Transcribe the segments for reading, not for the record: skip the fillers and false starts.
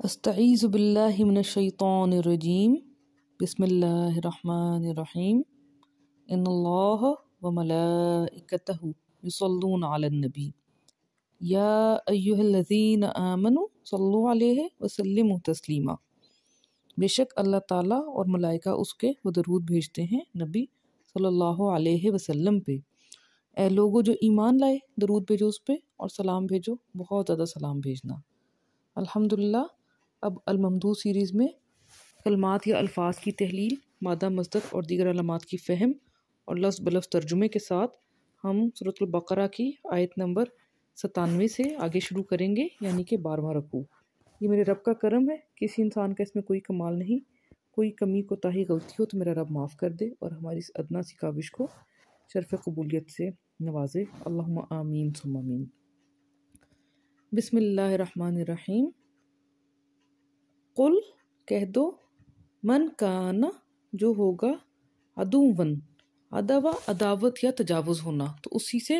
استعیذ باللہ من الشیطان الرجیم بسم اللہ الرحمن الرحیم ان اللہ وملائکتہ یصلون علی النبی یا ایہا الذین آمنوا صلوا علیہ وسلموا تسلیما۔ بے شک اللہ تعالیٰ اور ملائکہ اس کے وہ درود بھیجتے ہیں نبی صلی اللہ علیہ وسلم پہ۔ اے لوگو جو ایمان لائے، درود بھیجو اس پہ اور سلام بھیجو، بہت زیادہ سلام بھیجنا۔ الحمدللہ اب الممدوح سیریز میں کلمات یا الفاظ کی تحلیل، مادہ مصدر اور دیگر علامات کی فہم اور لفظ بلفظ ترجمے کے ساتھ ہم سورۃ البقرہ کی آیت نمبر 97 سے آگے شروع کریں گے، یعنی کہ 12واں رکوع۔ یہ میرے رب کا کرم ہے، کسی انسان کا اس میں کوئی کمال نہیں، کوئی کمی کوتاہی غلطی ہو تو میرا رب معاف کر دے اور ہماری اس ادنا سی کاوش کو شرف قبولیت سے نوازے۔ اللہم آمین ثم آمین۔ بسم اللہ الرحمن الرحیم۔ قل کہہ دو، من کانا جو ہوگا، عدوًا عداوہ عداوت یا تجاوز ہونا، تو اسی سے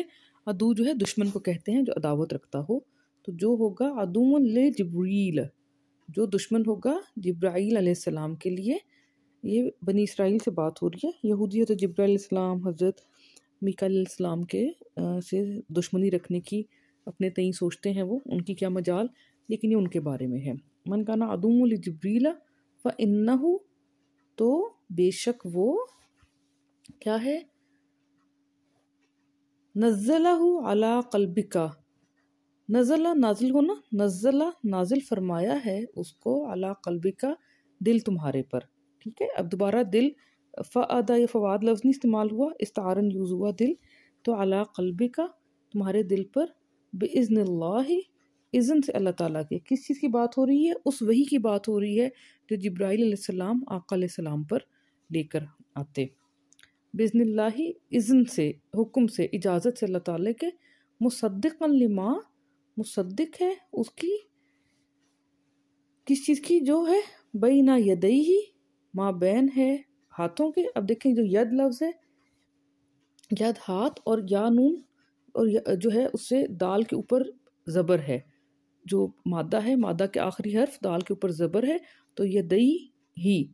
عدو جو ہے دشمن کو کہتے ہیں جو عداوت رکھتا ہو، تو جو ہوگا عدوً لجبریل، جو دشمن ہوگا جبرائیل علیہ السلام کے لیے۔ یہ بنی اسرائیل سے بات ہو رہی ہے، یہودی حضرت جبرائیل علیہ السلام حضرت میکائیل علیہ السلام کے سے دشمنی رکھنے کی اپنے تئیں سوچتے ہیں، وہ ان کی کیا مجال، لیکن یہ ان کے بارے میں ہے۔ من کان عدو لجبریل فإنہ، تو بے شک وہ کیا ہے، نزلہ علی قلبک، نزلہ نازل ہونا، نزلہ نازل فرمایا ہے اس کو، علی قلبک دل تمہارے پر، ٹھیک ہے۔ اب دوبارہ دل، فعدا یا فواد لفظ نہیں استعمال ہوا، استعارن یوز ہوا دل، تو علی قلبک تمہارے دل پر، بإذن اللہ اذن سے اللہ تعالیٰ کے۔ کس چیز کی بات ہو رہی ہے؟ اس وحی کی بات ہو رہی ہے جو جبرائیل علیہ السلام آقا علیہ السلام پر لے کر آتے، بإذن اللہ اذن سے، حکم سے، اجازت سے اللہ تعالیٰ کے، مصدقا لما، مصدق ہے اس کی، کس چیز کی، جو ہے بین یدیہ، ما بین ہے ہاتھوں کے۔ اب دیکھیں جو ید لفظ ہے، ید ہاتھ، اور یا نون، اور جو ہے اس سے دال کے اوپر زبر ہے، جو مادہ ہے، مادہ کے آخری حرف دال کے اوپر زبر ہے، تو یدئی ہی،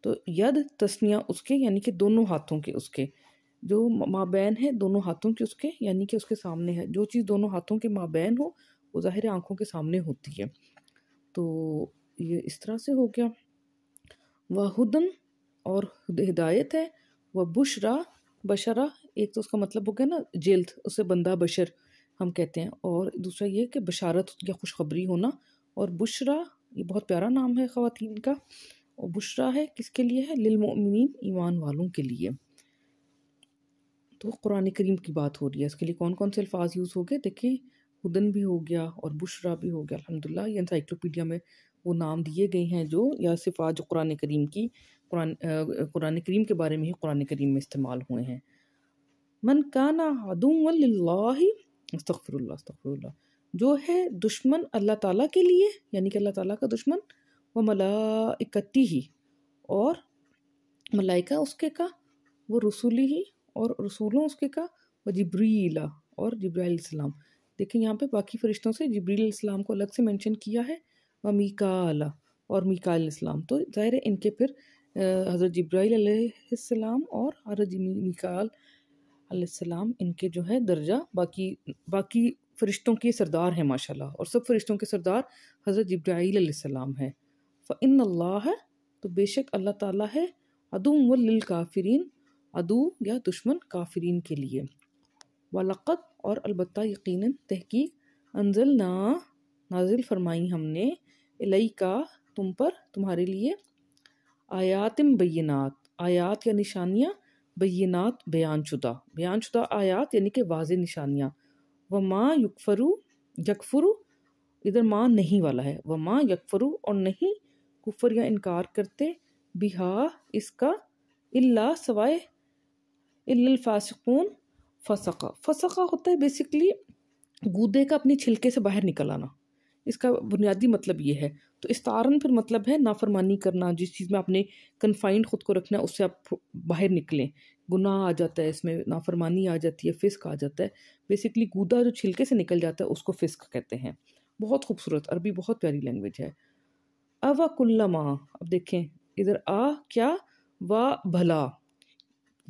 تو ید تسنیہ اس کے، یعنی کہ دونوں ہاتھوں کے، اس کے جو مابین ہے دونوں ہاتھوں کے اس کے، یعنی کہ اس کے سامنے ہے۔ جو چیز دونوں ہاتھوں کے مابین ہو وہ ظاہر آنکھوں کے سامنے ہوتی ہے، تو یہ اس طرح سے ہو گیا۔ وہدن، اور ہدایت ہے، وہ بشرا، بشرا ایک تو اس کا مطلب ہو گیا نا جلد، اسے بندہ بشر ہم کہتے ہیں، اور دوسرا یہ کہ بشارت یا خوشخبری ہونا، اور بشرا یہ بہت پیارا نام ہے خواتین کا، اور بشرا ہے کس کے لیے ہے، للمؤمنین ایمان والوں کے لیے۔ تو قرآن کریم کی بات ہو رہی ہے، اس کے لیے کون کون سے الفاظ یوز ہو گئے دیکھیں، ہدن بھی ہو گیا اور بشرا بھی ہو گیا۔ الحمدللہ یہ انسائکلوپیڈیا میں وہ نام دیے گئے ہیں جو، یا صفات جو قرآن کریم کی، قرآن کریم کے بارے میں ہی قرآن کریم میں استعمال ہوئے ہیں۔ من کان عدوا للہ، استغفر اللہ استغفر اللہ، جو ہے دشمن اللہ تعالیٰ کے لیے، یعنی کہ اللہ تعالیٰ کا دشمن، وہ ملائکتی ہی، اور ملائکہ اس کے کا، وہ رسولی ہی، اور رسولوں اس کے کا، وہ جبریل، اور جبرائیل علیہ السلام۔ دیکھیں یہاں پہ باقی فرشتوں سے جبریل علیہ السلام کو الگ سے منشن کیا ہے، وہ میکال، اور میکائیل علیہ السلام، تو ظاہر ہے ان کے پھر حضرت جبرائیل علیہ السلام اور حضرت میکائیل علیہ السلام، ان کے جو ہے درجہ باقی فرشتوں کے سردار ہیں ماشاءاللہ، اور سب فرشتوں کے سردار حضرت جبرائیل علیہ السلام ہے۔ فإن اللہ، تو بے شک اللہ تعالیٰ ہے، عدو للکافرین، عدو یا دشمن کافرین کے لیے۔ وَلَقَدْ، اور البتہ یقیناً، تحقیق، انزلنا نازل فرمائی ہم نے، الیکا تم پر، تمہارے لیے، آیات بینات، آیات یا نشانیاں، بینات بیان شدہ آیات، یعنی کہ واضح نشانیاں۔ وما یکفرو، ادھر ماں نہیں والا ہے، وما یکفرو، اور نہیں کفر یا انکار کرتے، بہا اس کا، الا سوائے، الا الفاسقون، فسقہ ہوتا ہے بیسیکلی گودے کا اپنی چھلکے سے باہر نکل آنا، اس کا بنیادی مطلب یہ ہے۔ تو استعارن پھر مطلب ہے نافرمانی کرنا، جس چیز میں آپ نے کنفائنڈ خود کو رکھنا ہے اس سے آپ باہر نکلیں، گناہ آ جاتا ہے اس میں، نافرمانی آ جاتی ہے، فسق آ جاتا ہے، بیسیکلی گودا جو چھلکے سے نکل جاتا ہے اس کو فسق کہتے ہیں۔ بہت خوبصورت، عربی بہت پیاری لینگویج ہے۔ اوا کلما، اب دیکھیں ادھر کیا بھلا،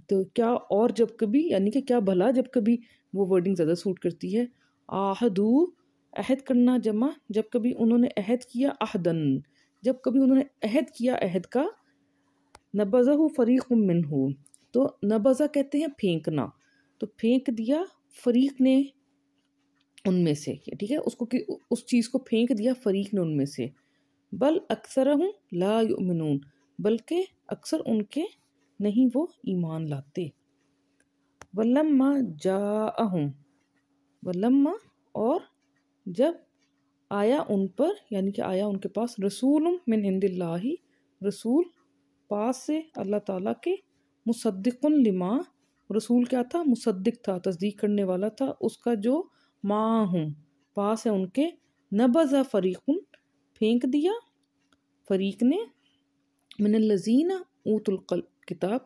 تو کیا اور جب کبھی، یعنی کہ کیا بھلا جب کبھی، وہ ورڈنگ زیادہ سوٹ کرتی ہے. آہدو، عہد کرنا جمع، جب کبھی انہوں نے عہد کیا، عہدن، جب کبھی انہوں نے عہد کیا عہد کا. نبذہ فریق منہ، تو نبذہ کہتے ہیں پھینکنا، تو پھینک دیا فریق نے ان میں سے، ٹھیک ہے، اس چیز کو پھینک دیا فریق نے ان میں سے. بل اکثرہم لا یؤمنون، بلکہ اکثر ان کے نہیں وہ ایمان لاتے. ولما جاءہم، ولما اور جب آیا ان پر، یعنی کہ آیا ان کے پاس، رسول من عند اللہ، رسول پاس سے اللہ تعالیٰ کے، مصدق لما، رسول کیا تھا؟ مصدق تھا، تصدیق کرنے والا تھا اس کا جو معہم پاس ہے ان کے. نبذ فریق، پھینک دیا فریق نے، من الذین اوتوا الکتاب،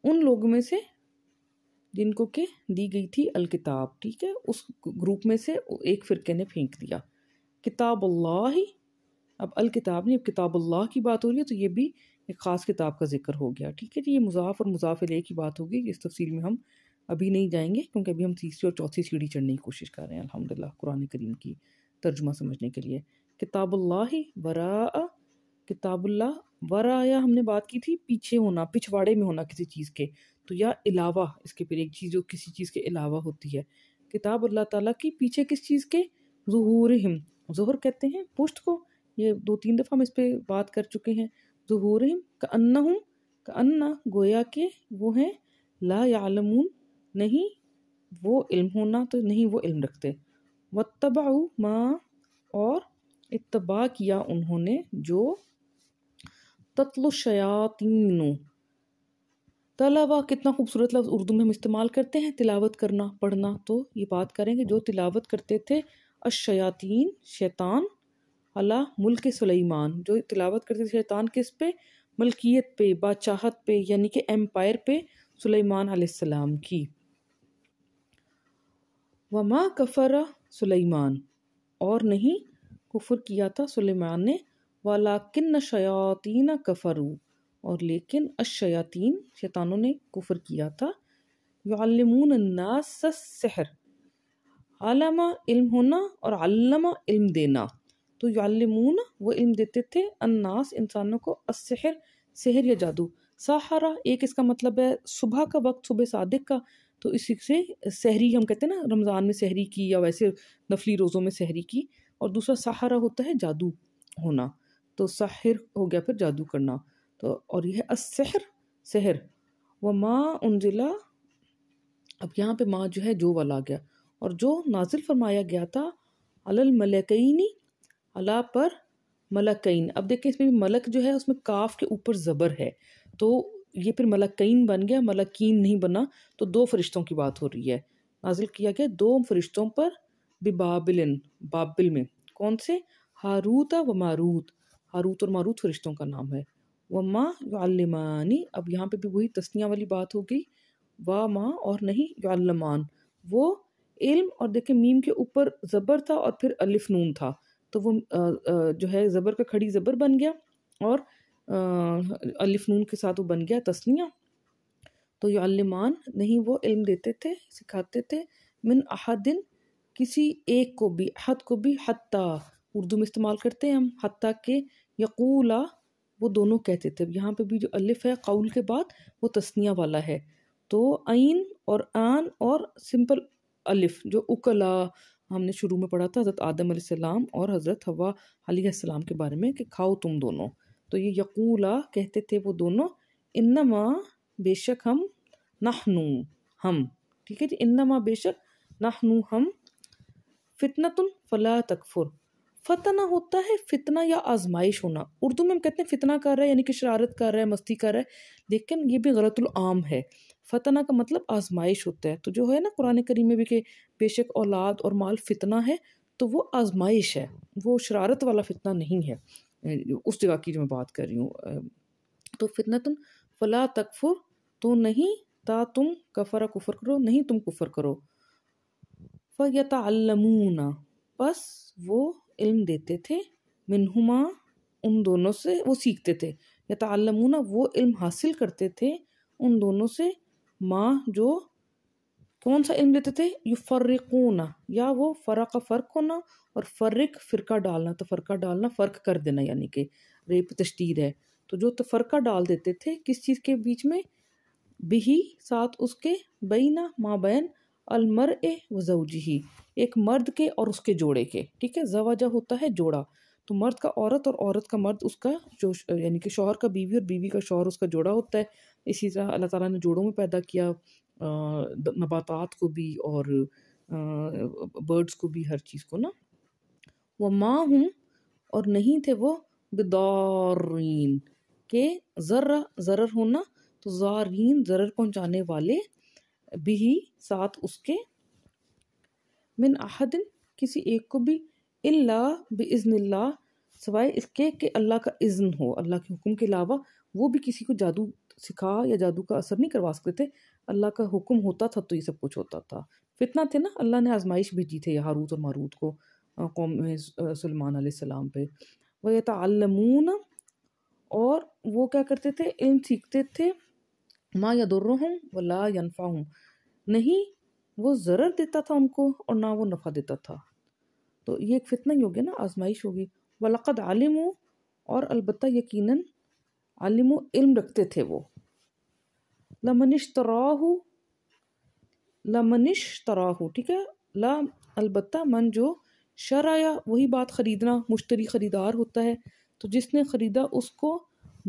ان لوگوں میں سے جن کو کہ دی گئی تھی الکتاب، ٹھیک ہے، اس گروپ میں سے ایک فرقے نے پھینک دیا. کتاب اللہ، اب الکتاب نہیں، اب کتاب اللہ کی بات ہو رہی ہے، تو یہ بھی ایک خاص کتاب کا ذکر ہو گیا. ٹھیک ہے جی، یہ مضاف اور مضاف الیہ کی بات ہوگی، اس تفصیل میں ہم ابھی نہیں جائیں گے، کیونکہ ابھی ہم تیسری اور چوتھی سیڑھی چڑھنے کی کوشش کر رہے ہیں الحمدللہ قرآن کریم کی ترجمہ سمجھنے کے لیے. کتاب اللہ وراء، کتاب اللہ وراء، ہم نے بات کی تھی پیچھے ہونا، پچھواڑے میں ہونا کسی چیز کے، تو یا علاوہ، اس کے پھر ایک چیز جو کسی چیز کے علاوہ ہوتی ہے. کتاب اللہ تعالیٰ کی پیچھے کس چیز کے؟ ظہورہم، ظہر کہتے ہیں پشت کو، یہ 2-3 دفعہ ہم اس پہ بات کر چکے ہیں. ظہورہم کأنہم، کأنہ گویا کہ وہ ہیں، لا یعلمون نہیں وہ علم ہونا، تو نہیں وہ علم رکھتے. واتبعوا ما، اور اتباع کیا انہوں نے جو، تتلو الشیاطین، تلاوہ کتنا خوبصورت لفظ اردو میں ہم استعمال کرتے ہیں، تلاوت کرنا، پڑھنا، تو یہ بات کریں کہ جو تلاوت کرتے تھے الشیاطین، شیطان، علی ملک سلیمان، جو تلاوت کرتے تھے شیطان کس پہ؟ ملکیت پہ، بادشاہت پہ، یعنی کہ ایمپائر پہ سلیمان علیہ السلام کی. وما کفر سلیمان، اور نہیں کفر کیا تھا سلیمان نے، ولیکن الشیاطین کفروا، اور لیکن الشیاطین، شیطانوں نے کفر کیا تھا. یعلمون الناس السحر، علم علم ہونا اور علم علم دینا، تو یعلمون وہ علم دیتے تھے، الناس انسانوں کو، السحر سحر یا جادو. ساحرہ ایک اس کا مطلب ہے صبح کا وقت، صبح صادق کا، تو اسی سے سحری ہم کہتے ہیں نا، رمضان میں سحری کی یا ویسے نفلی روزوں میں سحری کی. اور دوسرا ساحرہ ہوتا ہے جادو ہونا، تو ساحر ہو گیا پھر جادو کرنا. تو اور یہ ہے السحر سحر. وما انزلہ، اب یہاں پہ ماں جو ہے جو والا آ گیا، اور جو نازل فرمایا گیا تھا، علی الملکین، اللہ پر ملکین. اب دیکھیں اس میں ملک جو ہے اس میں کاف کے اوپر زبر ہے، تو یہ پھر ملکین بن گیا، ملکین نہیں بنا. تو 2 فرشتوں کی بات ہو رہی ہے، نازل کیا گیا 2 فرشتوں پر، ببابل، بابل میں. کون سے؟ ہاروت و ماروت، ہاروت اور ماروت فرشتوں کا نام ہے. وما یعلمانی، اب یہاں پہ بھی وہی تسنیہ والی بات ہو گئی، وما اور نہیں، یعلمان وہ علم، اور دیکھیں میم کے اوپر زبر تھا اور پھر الف نون تھا، تو وہ جو ہے زبر کا کھڑی زبر بن گیا، اور الف نون کے ساتھ وہ بن گیا تسنیہ. تو یعلمان نہیں وہ علم دیتے تھے، سکھاتے تھے، من احدن کسی ایک کو بھی، احد کو بھی، حتیٰ اردو میں استعمال کرتے ہیں ہم، حتیٰ کہ یقولا وہ دونوں کہتے تھے. یہاں پہ بھی جو الف ہے قول کے بعد وہ تسنیہ والا ہے، تو عین اور آن اور سمپل الف جو اکلا ہم نے شروع میں پڑھا تھا حضرت آدم علیہ السلام اور حضرت حوا علیہ السلام کے بارے میں کہ کھاؤ تم دونوں، تو یہ یقولا کہتے تھے وہ دونوں، انما بے شک ہم، نحنو ہم، ٹھیک ہے جی، انما بے شک، نحنو ہم، فتنۃ فلا تکفر. فتنہ ہوتا ہے فتنہ یا آزمائش ہونا، اردو میں ہم کہتے ہیں فتنہ کر رہا ہے یعنی کہ شرارت کر رہا ہے، مستی کر رہا ہے، لیکن یہ بھی غلط العام ہے. فتنہ کا مطلب آزمائش ہوتا ہے، تو جو ہے نا قرآن کریم میں بھی کہ بے شک اولاد اور مال فتنہ ہے، تو وہ آزمائش ہے، وہ شرارت والا فتنہ نہیں ہے، اس جگہ کی جو میں بات کر رہی ہوں. تو فتنۃ فلا تکفر، تو نہیں تا تم، کفر کفر کرو، نہیں تم کفر کرو. فیتعلمون، پس وہ علم دیتے تھے، منہما ان دونوں سے وہ سیکھتے تھے، یتعلمون وہ علم حاصل کرتے تھے ان دونوں سے، ماں جو کون سا علم لیتے تھے، یفرقون یا وہ فرق ہونا، اور فرق فرقہ ڈالنا، تو فرقہ ڈالنا فرق کر دینا، یعنی کہ ریپ تشدید ہے، تو جو تفرقہ ڈال دیتے تھے کس چیز کے بیچ میں، بہی ساتھ اس کے، بینا مابین المرء و زوجہ ایک مرد کے اور اس کے جوڑے کے، ٹھیک ہے، زوجہ ہوتا ہے جوڑا، تو مرد کا عورت اور عورت کا مرد اس کا جو یعنی کہ شوہر کا بیوی اور بیوی کا شوہر اس کا جوڑا ہوتا ہے۔ اسی طرح اللہ تعالیٰ نے جوڑوں میں پیدا کیا نباتات کو بھی اور برڈز کو بھی، ہر چیز کو نا۔ وما ہم اور نہیں تھے وہ بدارین کے ضرر ہونا، تو زارین ضرر پہنچانے والے، بھی ساتھ اس کے، من احد کسی ایک کو بھی، الا باذن اللہ سوائے اس کے کہ اللہ کا اذن ہو، اللہ کے حکم کے علاوہ وہ بھی کسی کو جادو سکھا یا جادو کا اثر نہیں کروا سکتے تھے، اللہ کا حکم ہوتا تھا تو یہ سب کچھ ہوتا تھا۔ فتنہ تھے نا، اللہ نے آزمائش بھیجی تھے ہاروت اور ماروت کو قوم سلیمان علیہ السلام پہ۔ وَيَتَعَلَّمُونَ اور وہ کیا کرتے تھے، علم سیکھتے تھے، ما یضرہم ولا ینفعہم نہیں وہ ضرر دیتا تھا ان کو اور نہ وہ نفع دیتا تھا، تو یہ ایک فتنہ ہی ہوگیا نا، آزمائش ہوگی۔ وَلَقَدْ عَلِمُوا اور البتہ یقیناً، علموا علم رکھتے تھے وہ، لَمَنِ اشْتَرَاهُ ٹھیک ہے، لا البتہ من جو، شرایا وہی بات خریدنا، مشتری خریدار ہوتا ہے، تو جس نے خریدا اس کو،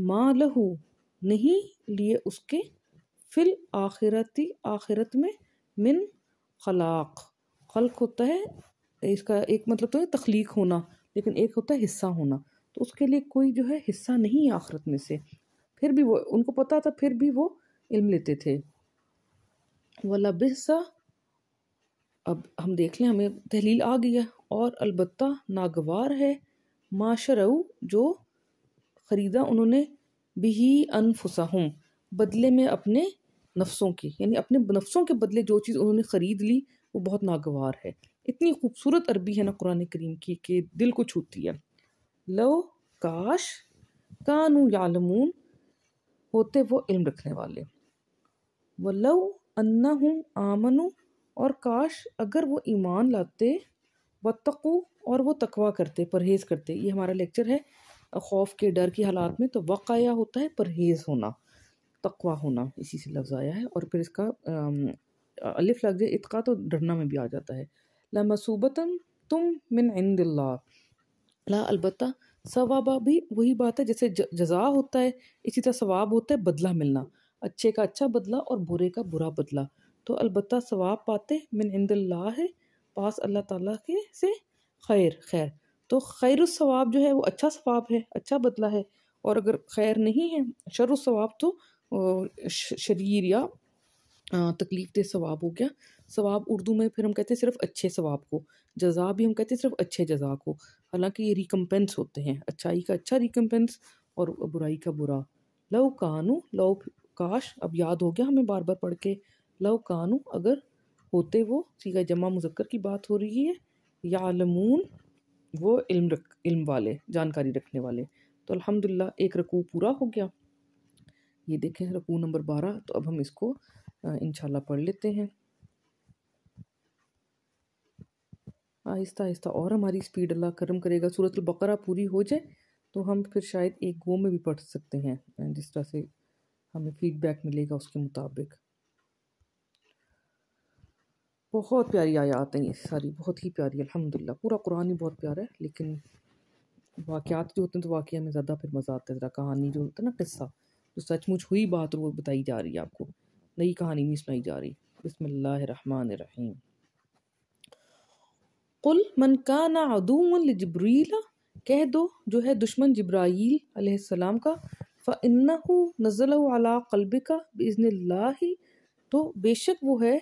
ما لہو نہیں لیے اس کے، فی الآخرتی آخرت میں، من خلاق خلق ہوتا ہے، اس کا ایک مطلب تو ہے تخلیق ہونا، لیکن ایک ہوتا ہے حصہ ہونا، تو اس کے لیے کوئی جو ہے حصہ نہیں ہے آخرت میں سے، پھر بھی وہ ان کو پتا تھا، پھر بھی وہ علم لیتے تھے۔ وَلَبِئْسَ اب ہم دیکھ لیں، ہمیں تحلیل آ گئی ہے، اور البتہ ناگوار ہے، ما شرعوا جو خریدا انہوں نے، بہی انفسہم بدلے میں اپنے نفسوں کی، یعنی اپنے نفسوں کے بدلے جو چیز انہوں نے خرید لی وہ بہت ناگوار ہے۔ اتنی خوبصورت عربی ہے نا قرآن کریم کی کہ دل کو چھوتی ہے۔ لو کاش، کانوا یعلمون ہوتے وہ علم رکھنے والے، وَلَوْ أَنَّهُمْ آمَنُوا اور کاش اگر وہ ایمان لاتے، وَاتَّقُوا اور وہ تقوی کرتے، پرہیز کرتے۔ یہ ہمارا لیکچر ہے خوف کے ڈر کی حالات میں، تو وقایا ہوتا ہے پرہیز ہونا، تقوی ہونا، اسی سے لفظ آیا ہے، اور پھر اس کا الف لگ جائے اتقا تو ڈرنا میں بھی آ جاتا ہے۔ لَمَثُوبَةً تم من عند اللہ، لا البتہ، ثوابہ بھی وہی بات ہے جیسے جزا ہوتا ہے، اسی طرح ثواب ہوتا ہے بدلہ ملنا، اچھے کا اچھا بدلہ اور برے کا برا بدلہ، تو البتہ ثواب پاتے من عند اللہ ہے، پاس اللہ تعالیٰ کے سے، خیر تو خیر الثواب جو ہے وہ اچھا ثواب ہے، اچھا بدلہ ہے، اور اگر خیر نہیں ہے، شر الثواب تو شریر یا تکلیف دہ ثواب ہو گیا۔ ثواب اردو میں پھر ہم کہتے ہیں صرف اچھے ثواب کو، جزا بھی ہم کہتے ہیں صرف اچھے جزا کو، حالانکہ یہ ریکمپنس ہوتے ہیں، اچھائی کا اچھا ریکمپنس اور برائی کا برا۔ لو کانو لو کاش، اب یاد ہو گیا ہمیں بار بار پڑھ کے، لو کانو اگر ہوتے وہ، صیغہ جمع مذکر کی بات ہو رہی ہے، یعلمون وہ علم والے، جانکاری رکھنے والے، تو الحمدللہ ایک رکوع پورا ہو گیا۔ یہ دیکھیں رکوع نمبر 12، تو اب ہم اس کو انشاءاللہ پڑھ لیتے ہیں آہستہ آہستہ، اور ہماری سپیڈ اللہ کرم کرے گا، سورۃ البقرہ پوری ہو جائے تو ہم پھر شاید ایک گو میں بھی پڑھ سکتے ہیں، جس طرح سے ہمیں فیڈ بیک ملے گا اس کے مطابق۔ بہت پیاری آیات ہیں یہ ساری، بہت ہی پیاری، الحمدللہ پورا قرآن ہی بہت پیارا ہے، لیکن واقعات جو ہوتے ہیں تو واقعہ میں زیادہ پھر مزہ آتا ہے، ذرا کہانی جو ہوتا ہے نا، قصہ جو سچ مچ ہوئی بات اور وہ بتائی جا رہی ہے، آپ کو نئی کہانی نہیں سنائی جا رہی۔ بسم اللہ الرحمن الرحیم۔ قل من کان عدوا لجبریل کہہ دو جو ہے دشمن جبرائیل علیہ السلام کا، فإنہ نزلہ علی قلبک بإذن اللہ تو بے شک وہ ہے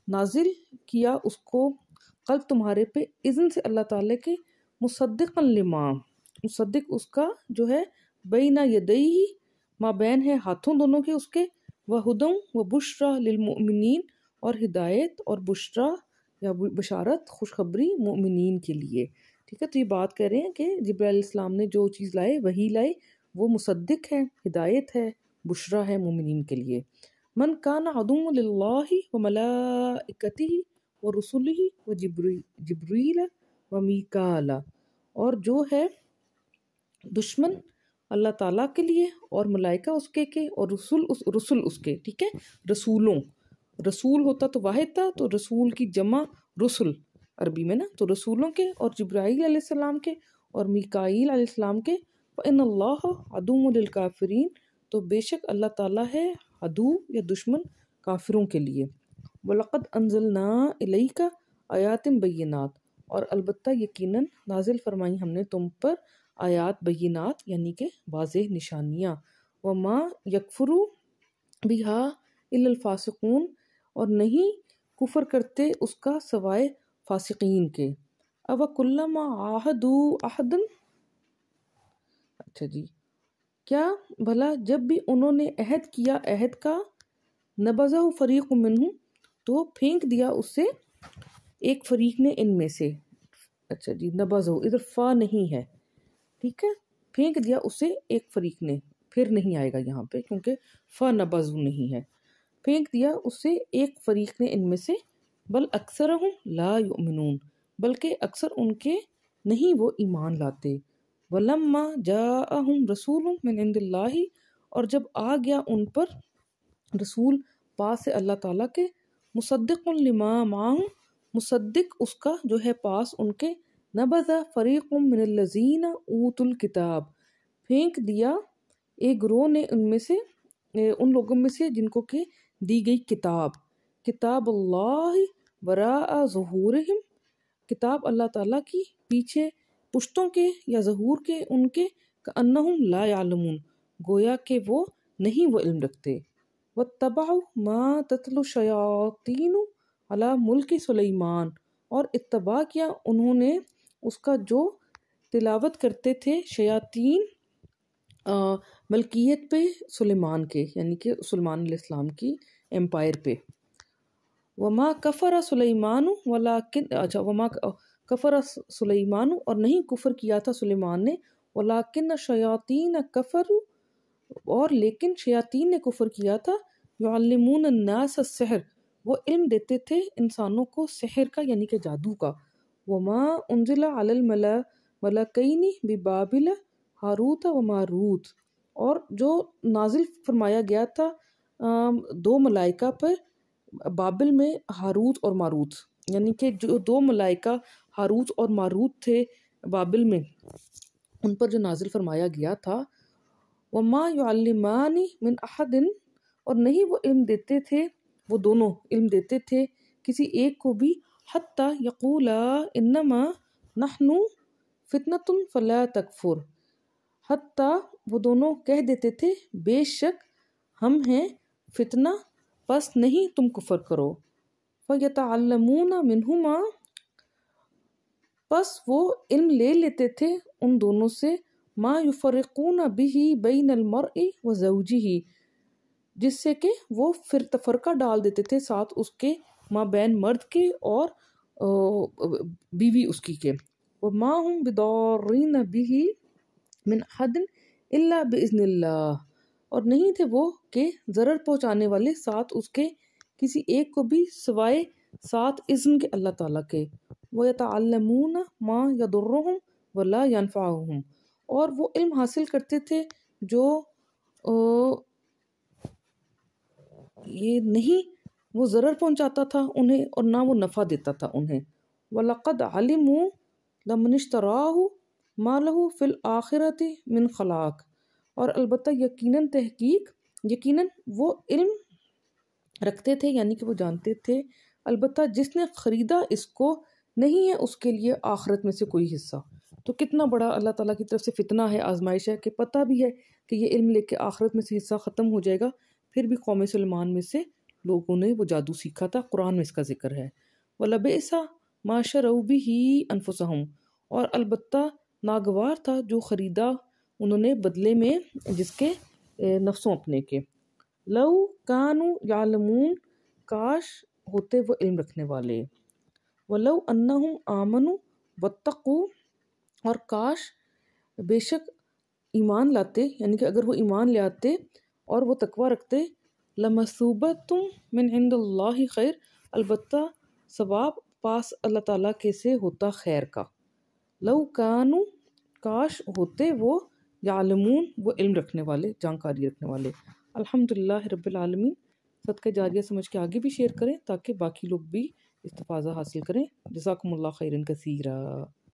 نازل کیا اس کو قلب تمہارے پہ اذن سے اللہ تعالیٰ کے، مصدقا لما مصدق اس کا جو ہے، بین یدیہ ما بین ہے ہاتھوں دونوں کے اس کے، وہدی وبشریٰ للمؤمنین اور ہدایت اور بشریٰ یا بشارت خوشخبری مومنین کے لیے، ٹھیک ہے، تو یہ بات کر رہے ہیں کہ جبرائیل علیہ السلام نے جو چیز لائے وہی لائے، وہ مصدق ہے، ہدایت ہے، بشرا ہے مومنین کے لیے۔ من کان عدو للہ وملائکتہ ورسلہ وجبریل ومیکال، اور جو ہے دشمن اللہ تعالیٰ کے لیے اور ملائکہ اس کے اور رسول اس کے، ٹھیک ہے، رسولوں، رسول ہوتا تو واحد تھا، تو رسول کی جمع رسل عربی میں نا، تو رسولوں کے اور جبرائیل علیہ السلام کے اور میکائیل علیہ السلام کے۔ فإن اللہ عدو للکافرین، تو بے شک اللہ تعالیٰ ہے عدو یا دشمن کافروں کے لیے۔ وَلَقَدْ أَنزَلْنَا إِلَيْكَ آیات بینات، اور البتہ یقیناً نازل فرمائی ہم نے تم پر آیات بینات، یعنی کہ واضح نشانیاں۔ وَمَا يَكْفُرُ بِهَا إِلَّا الْفَاسِقُونَ، اور نہیں کفر کرتے اس کا سوائے فاسقین کے۔ أَوَكُلَّمَا عَاهَدُوا عَهْدًا، اچھا جی، کیا بھلا جب بھی انہوں نے عہد کیا عہد کا، نبذہ فریق منہم، تو پھینک دیا اس سے ایک فریق نے ان میں سے۔ اچھا جی، نبذہ ادھر فا نہیں ہے، ٹھیک ہے، پھینک دیا اسے ایک فریق نے، پھر نہیں آئے گا یہاں پہ کیونکہ فا نبذہ نہیں ہے، پھینک دیا اسے ایک فریق نے ان میں سے۔ بل اکثرہم لا یؤمنون، بلکہ اکثر ان کے نہیں وہ ایمان لاتے۔ ولما جاءہم رسول من عند اللہ، اور جب آ گیا ان پر رسول پاس سے اللہ تعالیٰ کے، مصدق لما معہم، مصدق اس کا جو ہے پاس ان کے، نبذ فریق من الذین اوتوا الکتاب، پھینک دیا ایک گروہ نے ان میں سے، ان لوگوں میں سے جن کو کہ دی گئی کتاب، کتاب اللہ وراء ظہورہم، کتاب اللہ تعالیٰ کی پیچھے پشتوں کے یا ظہور کے ان کے، کأنہم لا یعلمون، گویا کہ وہ نہیں وہ علم رکھتے۔ واتبعوا ما تتلو الشیاطین علی ملک سلیمان، اور اتباع کیا انہوں نے اس کا جو تلاوت کرتے تھے شیاطین ملکیت پہ سلیمان کے، یعنی کہ سلیمان علیہ السلام کی امپائر پہ۔ وما کفر سلیمان ولکن، اچھا، وما کفر سلیمان، اور نہیں کفر کیا تھا سلیمان نے، ولکن شیاطین کفروا، اور لیکن شیاطین نے کفر کیا تھا، یعلمون الناس السحر، وہ علم دیتے تھے انسانوں کو سحر کا یعنی کہ جادو کا۔ وما انزل علی الملکین ببابل ہاروت و ماروت، اور جو نازل فرمایا گیا تھا دو ملائکہ پر بابل میں، ہاروت اور ماروت، یعنی کہ جو دو ملائکہ ہاروت اور ماروت تھے بابل میں، ان پر جو نازل فرمایا گیا تھا۔ وما یعلمان من احد، اور نہیں وہ علم دیتے تھے، وہ دونوں علم دیتے تھے کسی ایک کو بھی، حتی یقولا انما نحن فتنۃ فلا تکفر، حتی وہ دونوں کہہ دیتے تھے بے شک ہم ہیں فتنہ، پس نہیں تم کفر کرو۔ فیتعلمون منہما، پس وہ علم لے لیتے تھے ان دونوں سے، ما یفرقون بہ بین المرء و زوجہ، جس سے کہ وہ پھر تفرقہ ڈال دیتے تھے ساتھ اس کے مابین مرد کے اور بیوی اس کی کے۔ وما ہم بضارین بہ من احد الا باذن اللہ، اور نہیں تھے وہ کہ ضرر پہنچانے والے ساتھ اس کے کسی ایک کو بھی سوائے ساتھ اذن کے اللہ تعالیٰ کے۔ وَيَتَعَلَّمُونَ مَا يَضُرُّهُمْ وَلَا يَنْفَعُهُمْ، اور وہ علم حاصل کرتے تھے جو یہ نہیں وہ ضرر پہنچاتا تھا انہیں اور نہ وہ نفع دیتا تھا انہیں۔ وَلَقَدْ عَلِمُوا لَمَنِ اشْتَرَاهُ مَا لَهُ فِي الْآخِرَةِ مِنْ خَلَاقٍ، اور البتہ یقیناً تحقیق، یقیناً وہ علم رکھتے تھے یعنی کہ وہ جانتے تھے، البتہ جس نے خریدا اس کو نہیں ہے اس کے لیے آخرت میں سے کوئی حصہ۔ تو کتنا بڑا اللہ تعالیٰ کی طرف سے فتنہ ہے، آزمائش ہے، کہ پتہ بھی ہے کہ یہ علم لے کے آخرت میں سے حصہ ختم ہو جائے گا، پھر بھی قوم سلیمان میں سے لوگوں نے وہ جادو سیکھا تھا۔ قرآن میں اس کا ذکر ہے۔ وَلَبِئْسَ مَا شَرَوْا بِهِ أَنفُسَهُمْ، اور البتہ ناگوار تھا جو خریدا انہوں نے بدلے میں جس کے نفسوں اپنے کے۔ لَوْ كَانُوا يَعْلَمُونَ، کاش ہوتے وہ علم رکھنے والے۔ وَلَوْ أَنَّهُمْ آمَنُوا وَاتَّقُوا، اور کاش بے شک ایمان لاتے، یعنی کہ اگر وہ ایمان لے آتے اور وہ تقوی رکھتے، لمثوبتم من عند اللہ خیر، البتہ ثواب پاس اللہ تعالیٰ کے سے ہوتا خیر کا، لو کانو، کاش ہوتے وہ، یعلمون، وہ علم رکھنے والے، جانکاری رکھنے والے۔ الحمدللہ رب العالمین۔ صدقہ جاریہ سمجھ کے آگے بھی شیئر کریں تاکہ باقی لوگ بھی استفادہ حاصل کریں۔ جزاکم اللہ خیرا کثیرا۔